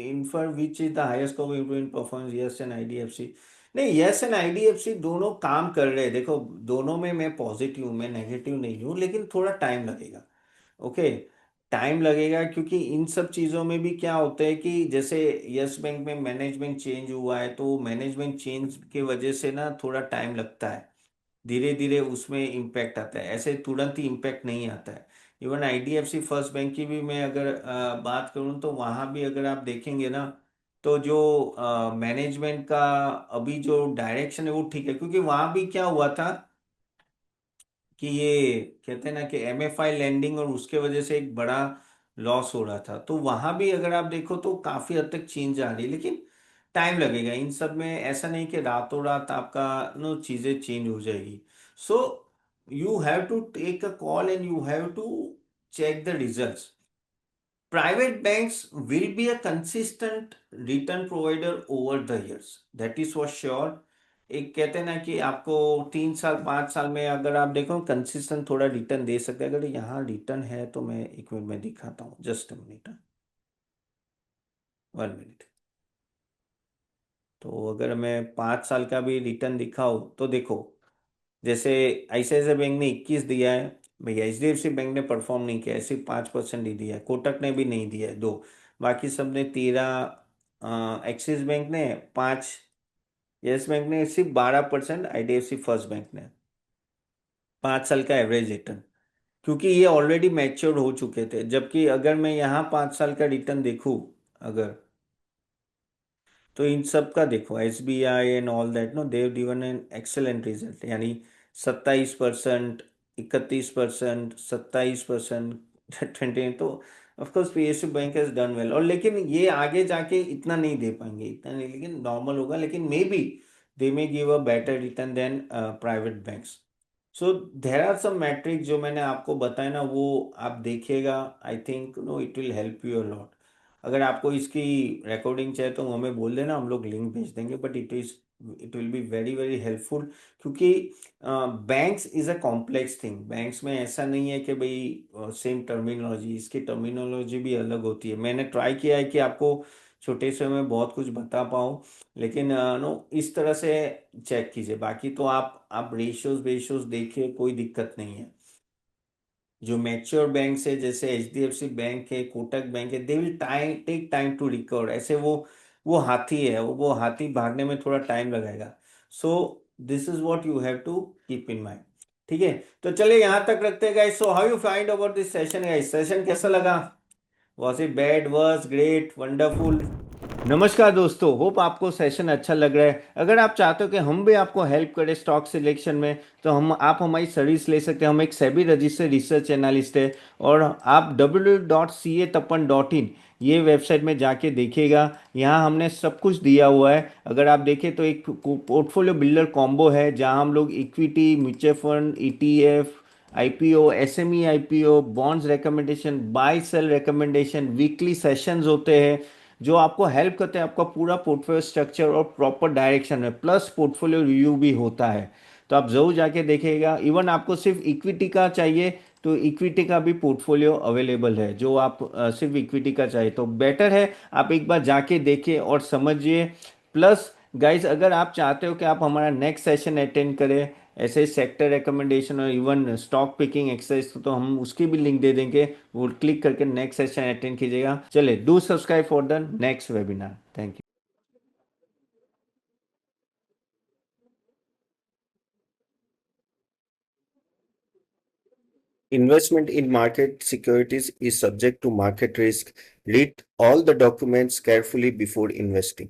infer which is the highest scope improve performance, Yes and IDFC? नहीं, यस एंड आईडीएफसी दोनों काम कर रहे हैं। देखो, दोनों में मैं पॉजिटिव हूँ, मैं नेगेटिव नहीं हूँ, लेकिन थोड़ा टाइम लगेगा। ओके, टाइम लगेगा क्योंकि इन सब चीज़ों में भी क्या होता है कि जैसे यस बैंक में मैनेजमेंट चेंज हुआ है, तो मैनेजमेंट चेंज की वजह से ना थोड़ा टाइम लगता है, धीरे धीरे उसमें इम्पैक्ट आता है, ऐसे तुरंत ही इम्पैक्ट नहीं आता है। इवन आईडीएफसी फर्स्ट बैंक की भी मैं अगर बात करूं तो वहां भी अगर आप देखेंगे ना, तो जो मैनेजमेंट का अभी जो डायरेक्शन है वो ठीक है, क्योंकि वहां भी क्या हुआ था कि ये कहते हैं ना कि एमएफआई लैंडिंग और उसके वजह से एक बड़ा लॉस हो रहा था। तो वहां भी अगर आप देखो तो काफी हद तक चेंज आ रही है, लेकिन टाइम लगेगा इन सब में। ऐसा नहीं कि रातों रात आपका नो चीजें चेंज हो जाएगी। So you have to take a call and you have to check the results. Private banks will be a consistent return provider over the years. That is for sure. एक कहते हैं ना कि आपको 3 साल 5 साल में अगर आप देखो कंसिस्टेंट थोड़ा रिटर्न दे सकते हैं। अगर यहाँ रिटर्न है तो मैं 1 मिनट में दिखाता हूँ, जस्ट अ मिनट, 1 मिनट। तो अगर मैं 5 साल का भी रिटर्न दिखाऊँ तो देखो, जैसे आईसीआईसीआई बैंक ने 21 दिया है भैया, एचडीएफसी बैंक ने परफॉर्म नहीं किया है, सिर्फ 5% ही दिया है, कोटक ने भी नहीं दिया है, 2, बाकी सब ने 13, एक्सिस बैंक ने 5, यस बैंक ने सिर्फ 12%, आईडीएफसी फर्स्ट बैंक ने 5 साल का एवरेज रिटर्न, क्योंकि ये ऑलरेडी मैच्योर हो चुके थे। जबकि अगर मैं यहाँ 5 साल का रिटर्न देखूँ अगर, तो इन सब का देखो, S B I and all that, no they given an excellent result, यानी 27%, 31%, 27%, 20। तो of course PSU bank has done well, और लेकिन ये आगे जाके इतना नहीं दे पाएंगे, इतना नहीं, लेकिन नॉर्मल होगा, लेकिन maybe they may give a better return then private banks. So there are some metric जो मैंने आपको बताया ना, वो आप देखिएगा। I think no it will help you a lot. अगर आपको इसकी रिकॉर्डिंग चाहिए तो हमें बोल देना, हम लोग लिंक भेज देंगे, but it will be very very helpful. क्योंकि banks is a complex thing. Banks में ऐसा नहीं है कि भाई सेम टर्मिनोलॉजी, इसकी टर्मिनोलॉजी भी अलग होती है। मैंने ट्राई किया है कि आपको छोटे से में बहुत कुछ बता पाऊँ, लेकिन नो इस तरह से चेक कीजिए। बाकी तो आप रेशियोज वेशियोज देखिए, कोई दिक्कत नहीं है। जो मैच्योर बैंक है जैसे एचडीएफसी बैंक है, कोटक बैंक है, they will take time to recover. ऐसे वो हाथी है, वो हाथी भागने में थोड़ा टाइम लगाएगा। So this is what you have to keep in mind. ठीक है, तो चलिए यहाँ तक रखते हैं guys. So how you find about this session guys? Session कैसा लगा? Was it bad, worse, great, wonderful? नमस्कार दोस्तों, होप आपको सेशन अच्छा लग रहा है। अगर आप चाहते हो कि हम भी आपको हेल्प करें स्टॉक सिलेक्शन में, तो हम आप हमारी सर्विस ले सकते हैं। हम एक सेबी रजिस्टर्ड रिसर्च एनालिस्ट है, और आप www.catapan.in ये वेबसाइट में जाके देखिएगा। यहाँ हमने सब कुछ दिया हुआ है। अगर आप देखें तो एक पोर्टफोलियो बिल्डर कॉम्बो है, जहाँ हम लोग equity, mutual fund, ETF, IPO, SME IPO, bonds recommendation, buy sell recommendation, weekly sessions होते हैं जो आपको हेल्प करते हैं आपका पूरा पोर्टफोलियो स्ट्रक्चर और प्रॉपर डायरेक्शन में, प्लस पोर्टफोलियो रिव्यू भी होता है। तो आप जरूर जाके देखिएगा। इवन आपको सिर्फ इक्विटी का चाहिए तो इक्विटी का भी पोर्टफोलियो अवेलेबल है, जो आप सिर्फ इक्विटी का चाहिए तो बेटर है आप एक बार जाके देखिए और समझिए। प्लस गाइस, अगर आप चाहते हो कि आप हमारा नेक्स्ट सेशन अटेंड करें ऐसे सेक्टर रिकमेंडेशन और इवन स्टॉक पिकिंग एक्सरसाइज, तो हम उसकी भी लिंक दे देंगे, वो क्लिक करके नेक्स्ट सेशन अटेंड कीजिएगा। चलिए, do subscribe for the next webinar. Thank you. Investment in market securities is subject to market risk. Read all the documents carefully before investing.